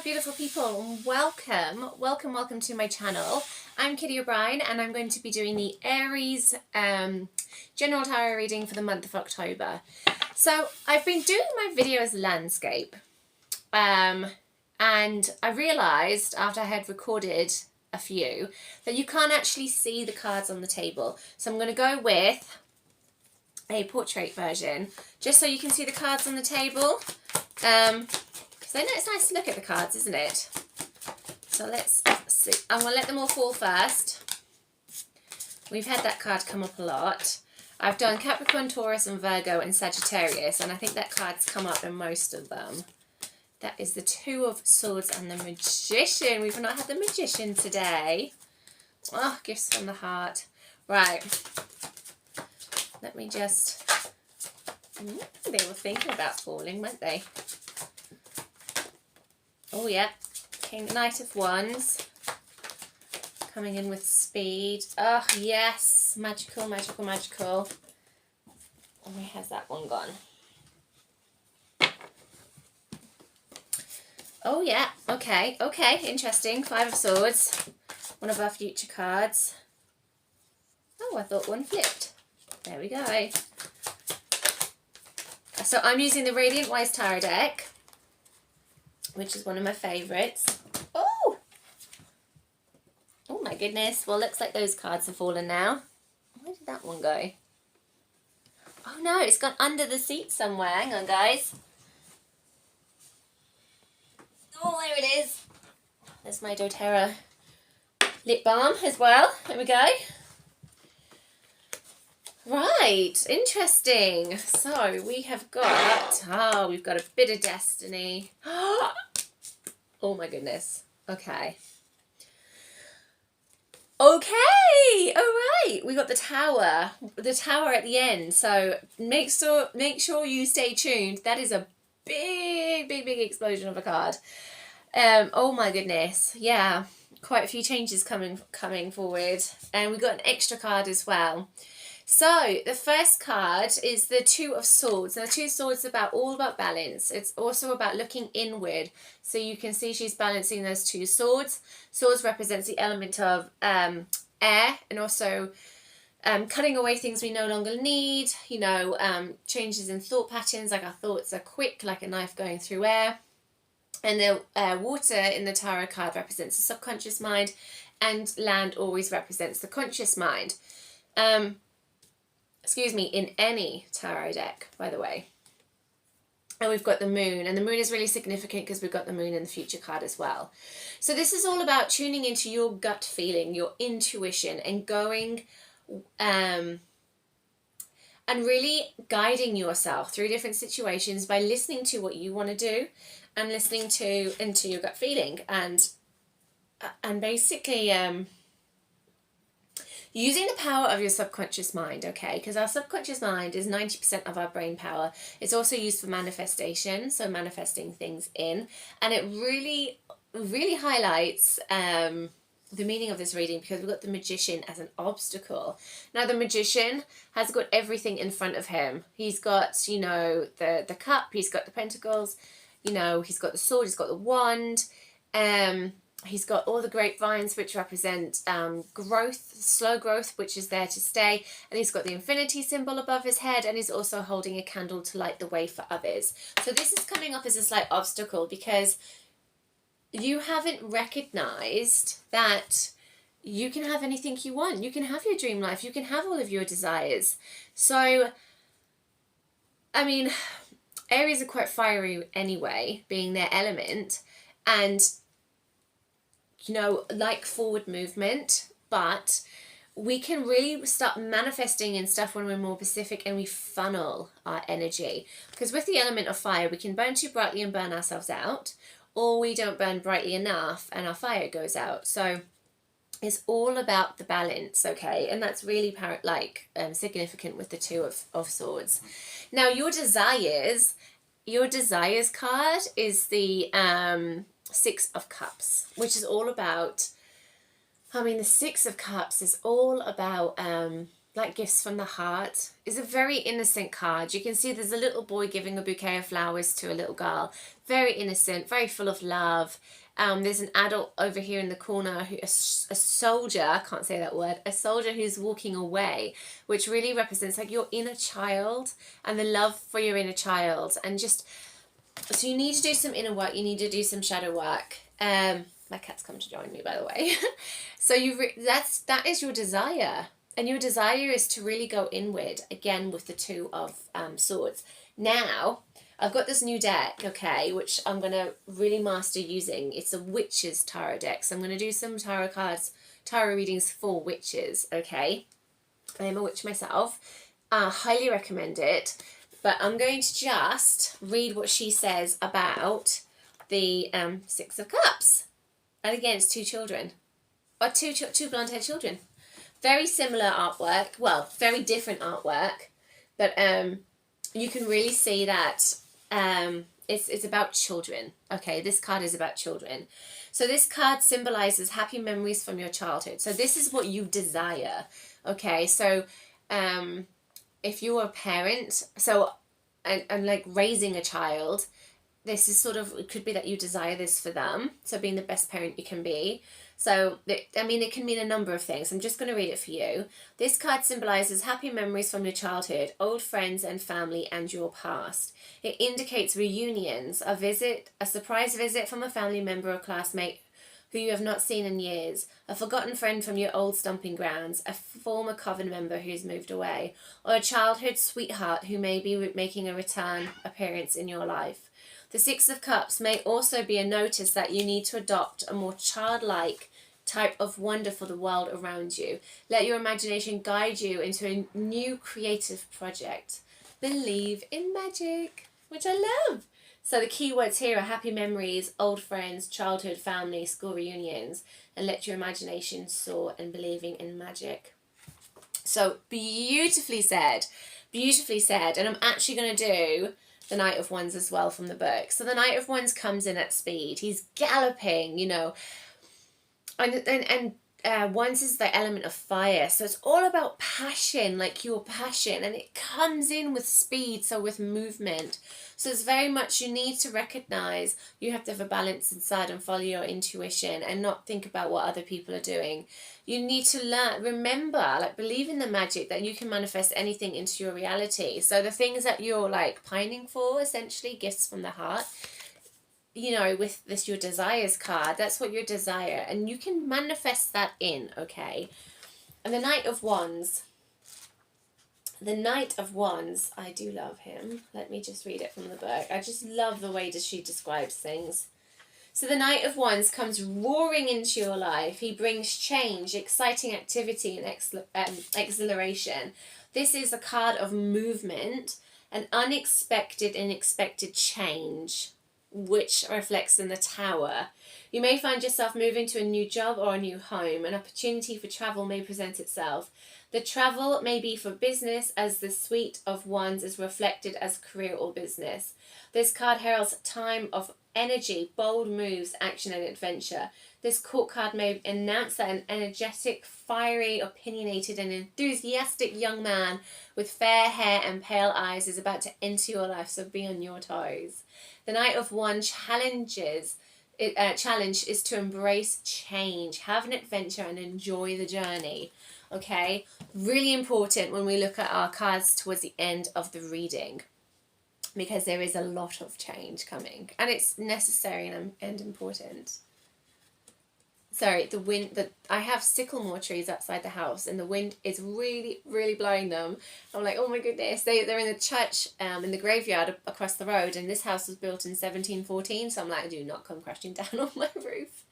beautiful people, and welcome to my channel. I'm Kitty O'Brien and I'm going to be doing the Aries general tarot reading for the month of October. So I've been doing my videos landscape and I realised after I had recorded a few that you can't actually see the cards on the table. So I'm going to go with a portrait version just so you can see the cards on the table. So it's nice to look at the cards, isn't it? So let's see. I'm going to let them all fall first. We've had that card come up a lot. I've done Capricorn, Taurus and Virgo and Sagittarius, and I think that card's come up in most of them. That is the Two of Swords and the Magician. We've not had the Magician today. Oh, gifts from the heart. Right. Let me just... they were thinking about falling, weren't they? Oh yeah, Knight of Wands, coming in with speed. Oh yes, magical, magical, magical. And where has that one gone? Oh yeah, okay, interesting. Five of Swords, one of our future cards. Oh, I thought one flipped. There we go. So I'm using the Radiant Wise Tarot deck, which is one of my favourites. Oh! Oh my goodness. Well, looks like those cards have fallen now. Where did that one go? Oh no, it's gone under the seat somewhere. Hang on, guys. Oh, there it is. There's my doTERRA lip balm as well. There we go. Right, interesting. So we have got, we've got a bit of destiny. Oh my goodness. Okay. Okay, all right. We got the tower at the end. So make sure you stay tuned. That is a big explosion of a card. Oh my goodness. Yeah, quite a few changes coming forward, and we got an extra card as well. So the first card is the Two of Swords. Now, the Two of Swords is all about balance. It's also about looking inward. So you can see she's balancing those two swords. Swords represents the element of air, and also cutting away things we no longer need. You know, changes in thought patterns, like our thoughts are quick, like a knife going through air. And the water in the tarot card represents the subconscious mind, and land always represents the conscious mind. Excuse me, in any tarot deck, by the way. And we've got the moon, and the moon is really significant because we've got the moon in the future card as well. So this is all about tuning into your gut feeling, your intuition, and going and really guiding yourself through different situations by listening to what you want to do and listening into your gut feeling, and basically using the power of your subconscious mind, okay? Because our subconscious mind is 90% of our brain power. It's also used for manifestation, so manifesting things in. And it really highlights the meaning of this reading, because we've got the Magician as an obstacle. Now, the Magician has got everything in front of him. He's got, you know, the cup, he's got the pentacles, you know, he's got the sword, he's got the wand, he's got all the grapevines, which represent growth, slow growth, which is there to stay. And he's got the infinity symbol above his head, and he's also holding a candle to light the way for others. So this is coming up as a slight obstacle because you haven't recognized that you can have anything you want. You can have your dream life. You can have all of your desires. So, I mean, Aries are quite fiery anyway, being their element, and you know, like forward movement, but we can really start manifesting in stuff when we're more specific and we funnel our energy. Because with the element of fire, we can burn too brightly and burn ourselves out, or we don't burn brightly enough and our fire goes out. So it's all about the balance, okay? And that's really significant with the Two of Swords. Now, your desires card is the Six of Cups, which is all about, I mean, the Six of Cups is all about like gifts from the heart. It's a very innocent card. You can see there's a little boy giving a bouquet of flowers to a little girl. Very innocent, very full of love. There's an adult over here in the corner, a soldier, I can't say that word, a soldier who's walking away, which really represents like your inner child and the love for your inner child. And just, so you need to do some inner work, you need to do some shadow work. My cat's come to join me, by the way. So that is your desire. And your desire is to really go inward, again, with the Two of Swords. Now, I've got this new deck, okay, which I'm going to really master using. It's a witch's tarot deck. So I'm going to do some tarot cards, tarot readings for witches, okay? I am a witch myself. I highly recommend it. But I'm going to just read what she says about the Six of Cups. And again, it's two children. Or two blonde-haired children. Very similar artwork. Well, very different artwork. But you can really see that it's about children. Okay, this card is about children. So this card symbolizes happy memories from your childhood. So this is what you desire. Okay, so if you're a parent, and like raising a child, this is sort of, it could be that you desire this for them. So being the best parent you can be. So, I mean, it can mean a number of things. I'm just going to read it for you. This card symbolizes happy memories from your childhood, old friends and family, and your past. It indicates reunions, a surprise visit from a family member or classmate who you have not seen in years, a forgotten friend from your old stomping grounds, a former coven member who's moved away, or a childhood sweetheart who may be making a return appearance in your life. The Six of Cups may also be a notice that you need to adopt a more childlike type of wonder for the world around you. Let your imagination guide you into a new creative project. Believe in magic, which I love. So the key words here are happy memories, old friends, childhood, family, school reunions, and let your imagination soar and believing in magic. So beautifully said, beautifully said. And I'm actually going to do the Knight of Wands as well from the book. So the Knight of Wands comes in at speed. He's galloping, you know, and Wands is the element of fire, so it's all about passion, like your passion, and it comes in with speed, so with movement. So it's very much, you need to recognize you have to have a balance inside and follow your intuition and not think about what other people are doing. You need to remember, like, believe in the magic that you can manifest anything into your reality. So the things that you're like pining for, essentially gifts from the heart, you know, with this your desires card, that's what you desire, and you can manifest that in, okay? And the Knight of Wands, I do love him. Let me just read it from the book. I just love the way that she describes things. So the Knight of Wands comes roaring into your life. He brings change, exciting activity, and exhilaration. This is a card of movement, an unexpected and expected change, which reflects in the Tower. You may find yourself moving to a new job or a new home. An opportunity for travel may present itself. The travel may be for business, as the Suite of Wands is reflected as career or business. This card heralds a time of energy, bold moves, action and adventure. This court card may announce that an energetic, fiery, opinionated and enthusiastic young man with fair hair and pale eyes is about to enter your life, so be on your toes. The Knight of Wands challenge is to embrace change, have an adventure and enjoy the journey. Okay, really important when we look at our cards towards the end of the reading, because there is a lot of change coming and it's necessary and important. Sorry, the wind, I have sycamore trees outside the house and the wind is really, really blowing them. I'm like, oh my goodness, they're in the church, in the graveyard across the road, and this house was built in 1714, so I'm like, do not come crashing down on my roof.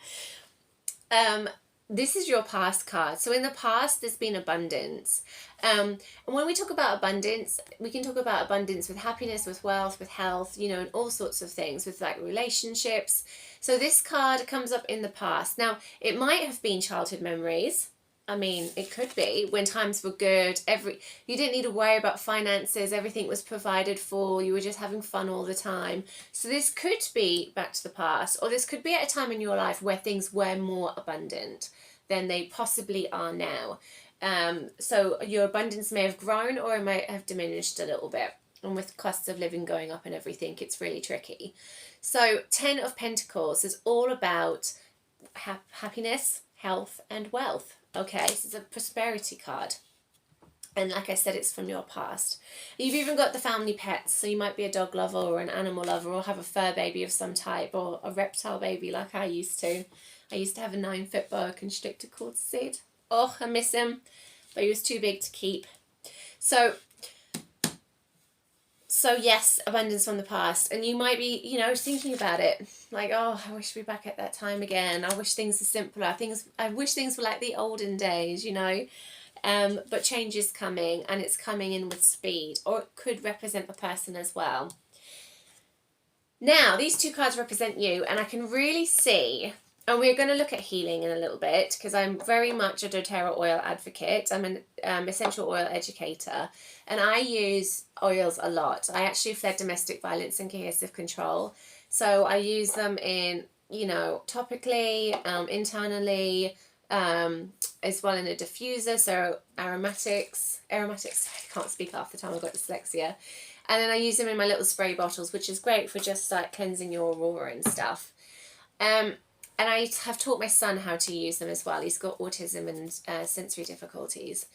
This is your past card. So in the past, there's been abundance. And when we talk about abundance, we can talk about abundance with happiness, with wealth, with health, you know, and all sorts of things, with like relationships. So this card comes up in the past. Now, it might have been childhood memories. I mean, it could be when times were good. You didn't need to worry about finances. Everything was provided for. You were just having fun all the time. So this could be back to the past, or this could be at a time in your life where things were more abundant than they possibly are now. So your abundance may have grown or it might have diminished a little bit. And with costs of living going up and everything, it's really tricky. So 10 of Pentacles is all about happiness, health, and wealth. Okay, so it's a prosperity card. And like I said, it's from your past. You've even got the family pets. So you might be a dog lover or an animal lover or have a fur baby of some type or a reptile baby like I used to. I used to have a 9-foot boa constrictor called Sid. Oh, I miss him. But he was too big to keep. So yes, abundance from the past. And you might be, you know, thinking about it. Like, oh, I wish we'd be back at that time again. I wish things were simpler. I wish things were like the olden days, you know. But change is coming, and it's coming in with speed. Or it could represent the person as well. Now, these two cards represent you, and I can really see... And we're going to look at healing in a little bit, because I'm very much a doTERRA oil advocate. I'm an essential oil educator, and I use oils a lot. I actually fled domestic violence and coercive control. So I use them in, you know, topically, internally, as well in a diffuser. So aromatics, I can't speak half the time, I've got dyslexia. And then I use them in my little spray bottles, which is great for just like cleansing your aura and stuff. And I have taught my son how to use them as well. He's got autism and sensory difficulties.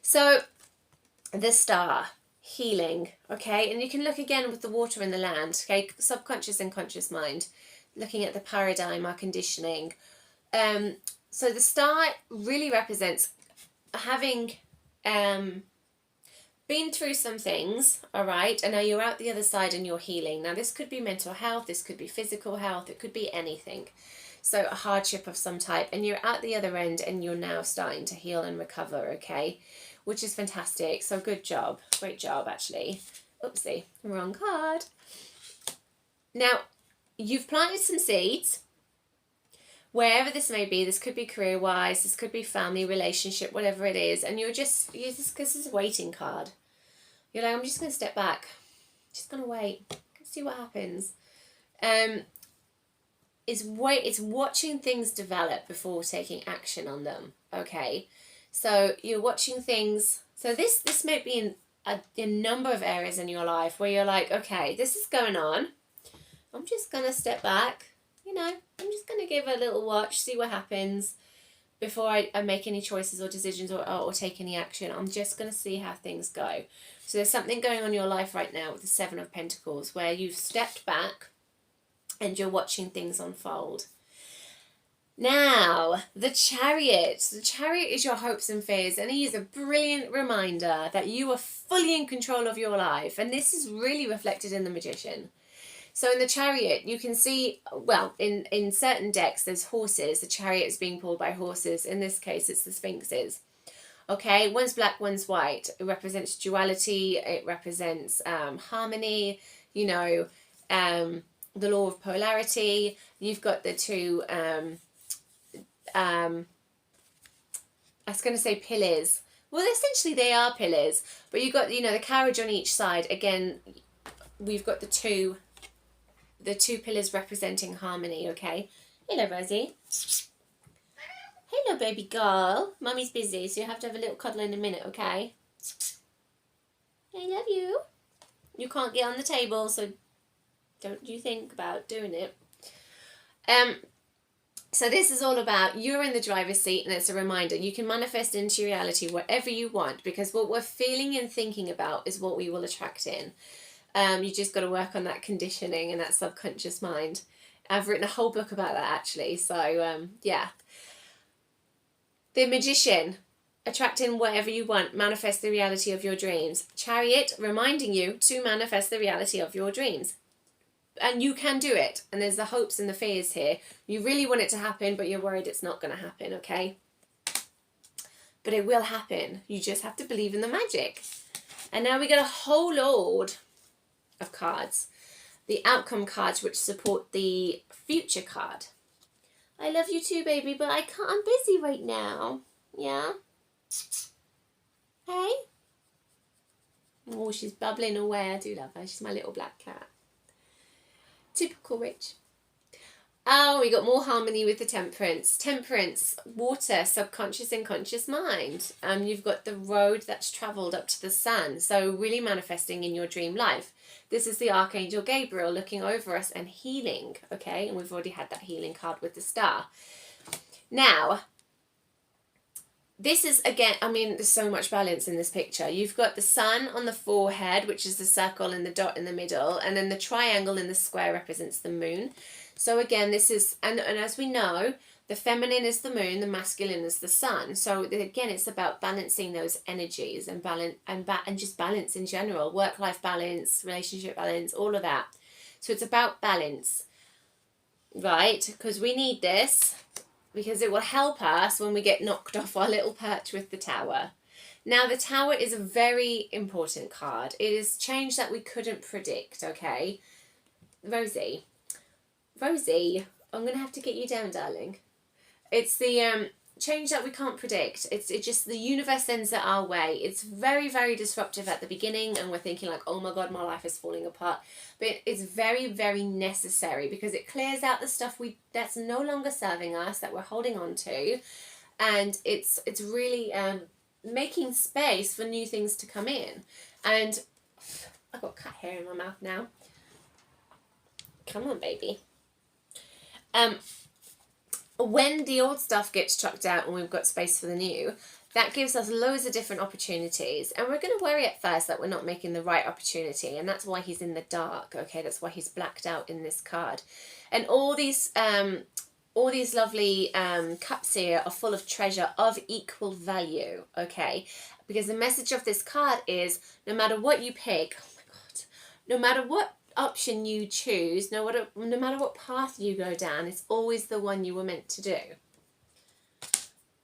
So, the star, healing, okay? And you can look again with the water and the land, okay? Subconscious and conscious mind. Looking at the paradigm, our conditioning. So, the star really represents having been through some things, all right? And now you're out the other side and you're healing. Now, this could be mental health. This could be physical health. It could be anything. So a hardship of some type, and you're at the other end and you're now starting to heal and recover, okay? Which is fantastic. So good job. Great job, actually. Oopsie, wrong card. Now, you've planted some seeds. Wherever this may be, this could be career-wise, this could be family, relationship, whatever it is, and this is a waiting card. You're like, I'm just going to step back. Just going to wait. See what happens. It's watching things develop before taking action on them, okay? So you're watching things. So this may be in a number of areas in your life where you're like, okay, this is going on. I'm just going to step back, you know. I'm just going to give a little watch, see what happens before I make any choices or decisions or take any action. I'm just going to see how things go. So there's something going on in your life right now with the 7 of Pentacles where you've stepped back and you're watching things unfold. Now, the Chariot. The Chariot is your hopes and fears, and he is a brilliant reminder that you are fully in control of your life, and this is really reflected in the Magician. So in the Chariot, you can see, well, in certain decks, there's horses. The Chariot is being pulled by horses. In this case, it's the Sphinxes. Okay, one's black, one's white. It represents duality. It represents harmony, you know, the law of polarity. You've got the two, I was going to say pillars. Well, essentially they are pillars, but you've got, you know, the carriage on each side. Again, we've got the two pillars representing harmony, okay? Hello, Rosie. Hello, baby girl. Mummy's busy, so you have to have a little cuddle in a minute, okay? I love you. You can't get on the table, so don't you think about doing it. So this is all about you're in the driver's seat, and it's a reminder you can manifest into reality whatever you want, because what we're feeling and thinking about is what we will attract in. You just got to work on that conditioning and that subconscious mind. I've written a whole book about that, actually. So yeah. The Magician, attracting whatever you want, manifest the reality of your dreams. Chariot, reminding you to manifest the reality of your dreams. And you can do it. And there's the hopes and the fears here. You really want it to happen, but you're worried it's not going to happen, okay? But it will happen. You just have to believe in the magic. And now we get a whole load of cards. The outcome cards, which support the future card. I love you too, baby, but I can't. I'm busy right now. Yeah? Hey? Oh, she's bubbling away. I do love her. She's my little black cat. Typical Rich. Oh, we got more harmony with the temperance. Temperance, water, subconscious and conscious mind. You've got the road that's travelled up to the sun. So really manifesting in your dream life. This is the Archangel Gabriel looking over us and healing. Okay, and we've already had that healing card with the star. Now, this is, again, I mean, there's so much balance in this picture. You've got the sun on the forehead, which is the circle and the dot in the middle. And then the triangle in the square represents the moon. So again, this is, and as we know, the feminine is the moon, the masculine is the sun. So again, it's about balancing those energies and balance and just balance in general, work-life balance, relationship balance, all of that. So it's about balance, right? Because we need this, because it will help us when we get knocked off our little perch with the tower. Now, the tower is a very important card. It is change that we couldn't predict, okay? Rosie, I'm going to have to get you down, darling. It's the change that we can't predict. It's just the universe sends it our way. It's very, very disruptive at the beginning, and we're thinking like, oh my God, my life is falling apart. But it's very, very necessary because it clears out the stuff that's no longer serving us, that we're holding on to. And it's really making space for new things to come in. And I've got cat hair in my mouth now. Come on, baby. When the old stuff gets chucked out and we've got space for the new, that gives us loads of different opportunities. And we're going to worry at first that we're not making the right opportunity. And that's why he's in the dark, okay? That's why he's blacked out in this card. And all these lovely cups here are full of treasure of equal value, okay? Because the message of this card is no matter what you pick, oh my God, no matter what option you choose, no matter what path you go down, it's always the one you were meant to do.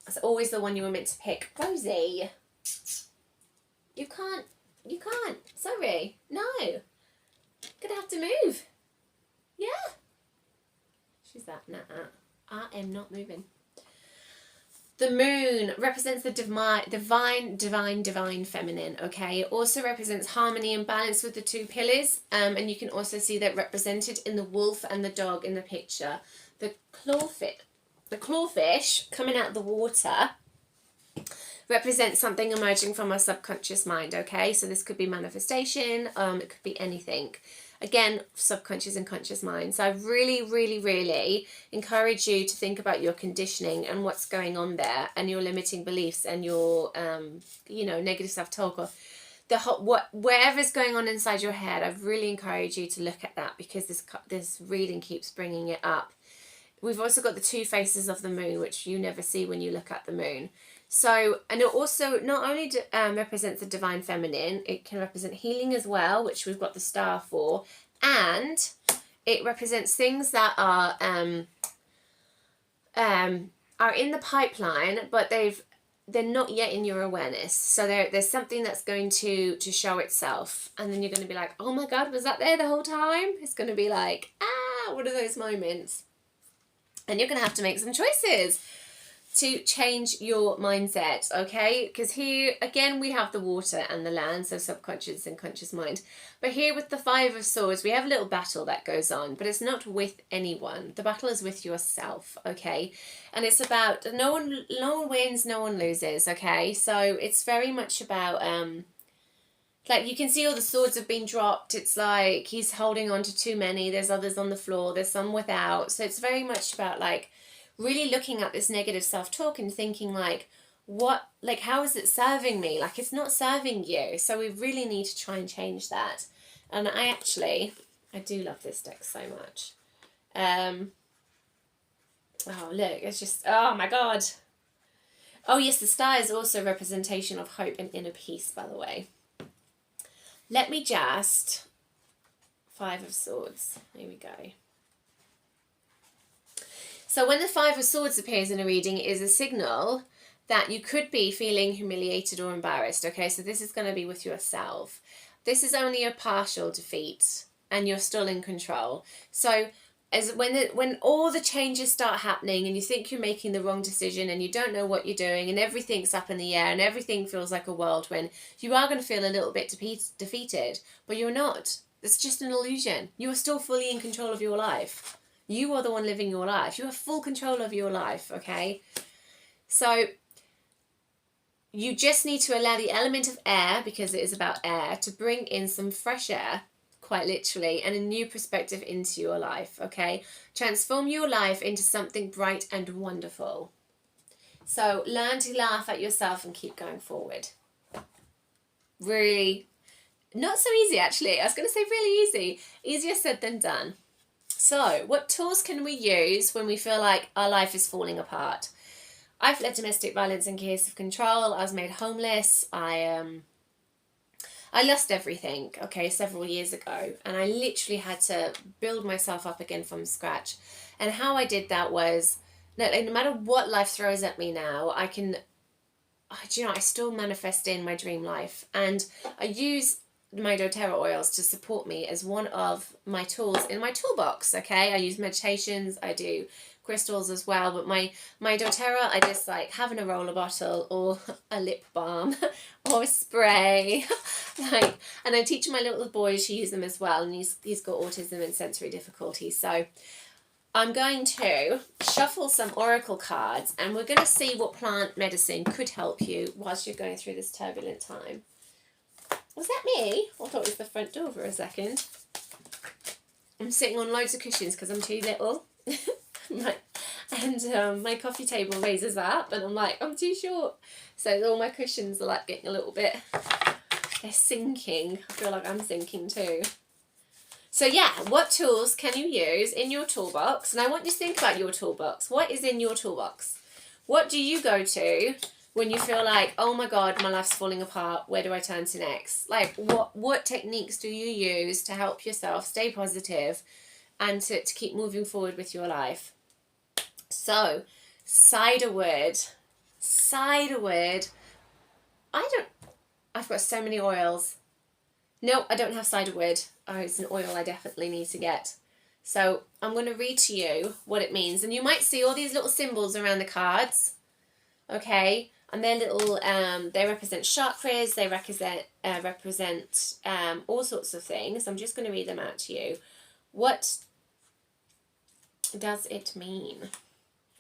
It's always the one you were meant to pick. Rosie, you can't, sorry, no, gonna have to move. Yeah, she's that, nah, I am not moving. The moon represents the divine feminine, okay? It also represents harmony and balance with the two pillars. And you can also see that represented in the wolf and the dog in the picture. The clawfish coming out of the water represents something emerging from our subconscious mind, okay? So this could be manifestation, it could be anything. Again, subconscious and conscious mind. So I really, really, really encourage you to think about your conditioning and what's going on there, and your limiting beliefs and your, negative self-talk, or wherever's going on inside your head. I really encourage you to look at that, because this reading keeps bringing it up. We've also got the two faces of the moon, which you never see when you look at the moon. So, and it also not only represents the divine feminine, it can represent healing as well, which we've got the star for, and it represents things that are in the pipeline, but they're not yet in your awareness. So there's something that's going to show itself, and then you're going to be like, oh my God, was that there the whole time? It's going to be like, one of those moments, and you're going to have to make some choices to change your mindset, okay? Because here, again, we have the water and the land, so subconscious and conscious mind. But here with the Five of Swords, we have a little battle that goes on, but it's not with anyone. The battle is with yourself, okay? And it's about no one wins, no one loses, okay? So it's very much about, like, you can see all the swords have been dropped. It's like he's holding on to too many. There's others on the floor. There's some without. So it's very much about, like, really looking at this negative self-talk and thinking like, how is it serving me? Like, it's not serving you. So we really need to try and change that. And I do love this deck so much. Oh, look, it's just, oh my God. Oh yes, the star is also a representation of hope and inner peace, by the way. Let me just, Five of Swords, here we go. So when the Five of Swords appears in a reading, it is a signal that you could be feeling humiliated or embarrassed, okay? So this is going to be with yourself. This is only a partial defeat, and you're still in control. So when all the changes start happening and you think you're making the wrong decision and you don't know what you're doing and everything's up in the air and everything feels like a whirlwind, you are going to feel a little bit defeated, but you're not. It's just an illusion. You are still fully in control of your life. You are the one living your life. You have full control of your life, okay? So you just need to allow the element of air, because it is about air, to bring in some fresh air, quite literally, and a new perspective into your life, okay? Transform your life into something bright and wonderful. So learn to laugh at yourself and keep going forward. Really, not so easy actually. I was going to say really easy. Easier said than done. So what tools can we use when we feel like our life is falling apart? I've led domestic violence and chaos of control. I was made homeless. I lost everything, okay, several years ago. And I literally had to build myself up again from scratch. And how I did that was, no matter what life throws at me now, I still manifest in my dream life. And I use my doTERRA oils to support me as one of my tools in my toolbox, okay? I use meditations, I do crystals as well, but my doTERRA, I just like having a roller bottle or a lip balm or a spray, like, and I teach my little boy to use them as well, and he's got autism and sensory difficulties. So I'm going to shuffle some oracle cards, and we're going to see what plant medicine could help you whilst you're going through this turbulent time. Was that me? I thought it was the front door for a second. I'm sitting on loads of cushions because I'm too little. My coffee table raises up, and I'm like, I'm too short. So all my cushions are like getting a little bit, they're sinking. I feel like I'm sinking too. So yeah, what tools can you use in your toolbox? And I want you to think about your toolbox. What is in your toolbox? What do you go to when you feel like, oh my God, my life's falling apart? Where do I turn to next? Like, what techniques do you use to help yourself stay positive and to keep moving forward with your life? So, Cedarwood. I've got so many oils. No, I don't have Cedarwood. Oh, it's an oil I definitely need to get. So I'm going to read to you what it means. And you might see all these little symbols around the cards. Okay? And they're little, they represent chakras. They represent all sorts of things. I'm just going to read them out to you. What does it mean?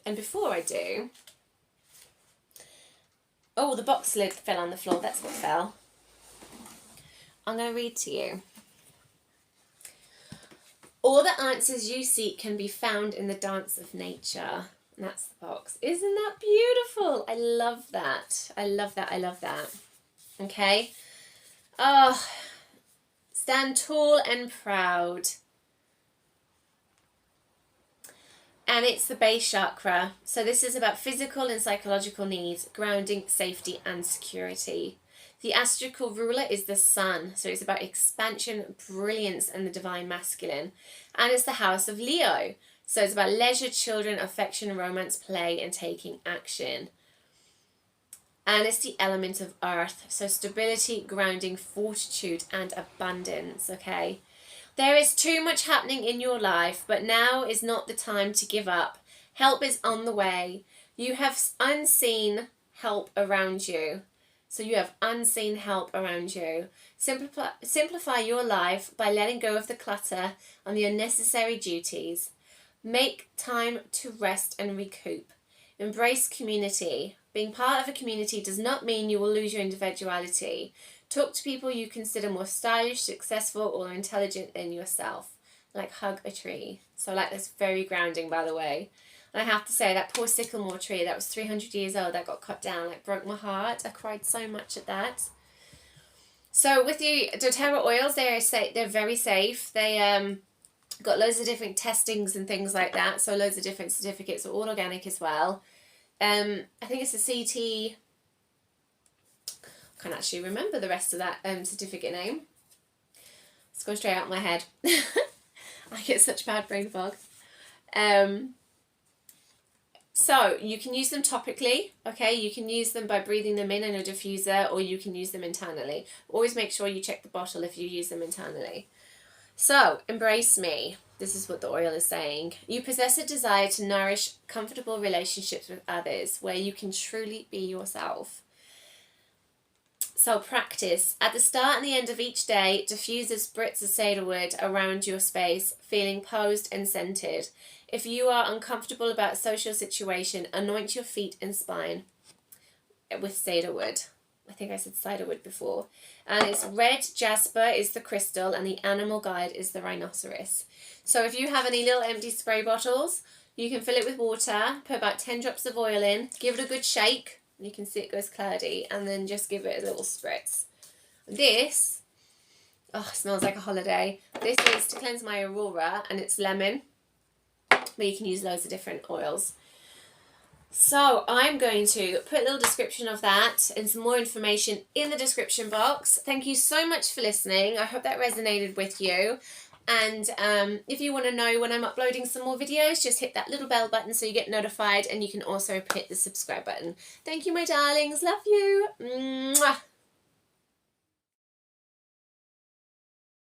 And before I do... Oh, the box lid fell on the floor. That's what fell. I'm going to read to you. All the answers you seek can be found in the dance of nature. And that's the box. Isn't that beautiful? I love that. I love that. I love that. Okay. Oh, stand tall and proud. And it's the base chakra. So this is about physical and psychological needs, grounding, safety, and security. The astrological ruler is the sun, so it's about expansion, brilliance, and the divine masculine. And it's the house of Leo, so it's about leisure, children, affection, romance, play, and taking action. And it's the element of earth, so stability, grounding, fortitude, and abundance, okay? There is too much happening in your life, but now is not the time to give up. Help is on the way. You have unseen help around you. So you have unseen help around you. Simplify your life by letting go of the clutter and the unnecessary duties. Make time to rest and recoup. Embrace community. Being part of a community does not mean you will lose your individuality. Talk to people you consider more stylish, successful, or intelligent than yourself. Like hug a tree. So like that's very grounding, by the way. And I have to say, that poor sycamore tree that was 300 years old that got cut down, like broke my heart. I cried so much at that. So with the doTERRA oils, they're very safe. They got loads of different testings and things like that. So loads of different certificates are all organic as well. I think it's a CT... I can't actually remember the rest of that certificate name. It's gone straight out of my head. I get such bad brain fog. So you can use them topically, okay? You can use them by breathing them in a diffuser, or you can use them internally. Always make sure you check the bottle if you use them internally. So, embrace me. This is what the oil is saying. You possess a desire to nourish comfortable relationships with others where you can truly be yourself. So practice. At the start and the end of each day, diffuse a spritz of cedarwood around your space, feeling posed and scented. If you are uncomfortable about a social situation, anoint your feet and spine with cedarwood. I think I said ciderwood before. And it's red jasper is the crystal and the animal guide is the rhinoceros. So if you have any little empty spray bottles, you can fill it with water, put about 10 drops of oil in, give it a good shake. You can see it goes cloudy, and then just give it a little spritz. This, oh, it smells like a holiday. This is to cleanse my aurora, and it's lemon, but you can use loads of different oils. So I'm going to put a little description of that and some more information in the description box. Thank you so much for listening. I hope that resonated with you. And if you want to know when I'm uploading some more videos, just hit that little bell button so you get notified, and you can also hit the subscribe button. Thank you, my darlings. Love you. Mwah.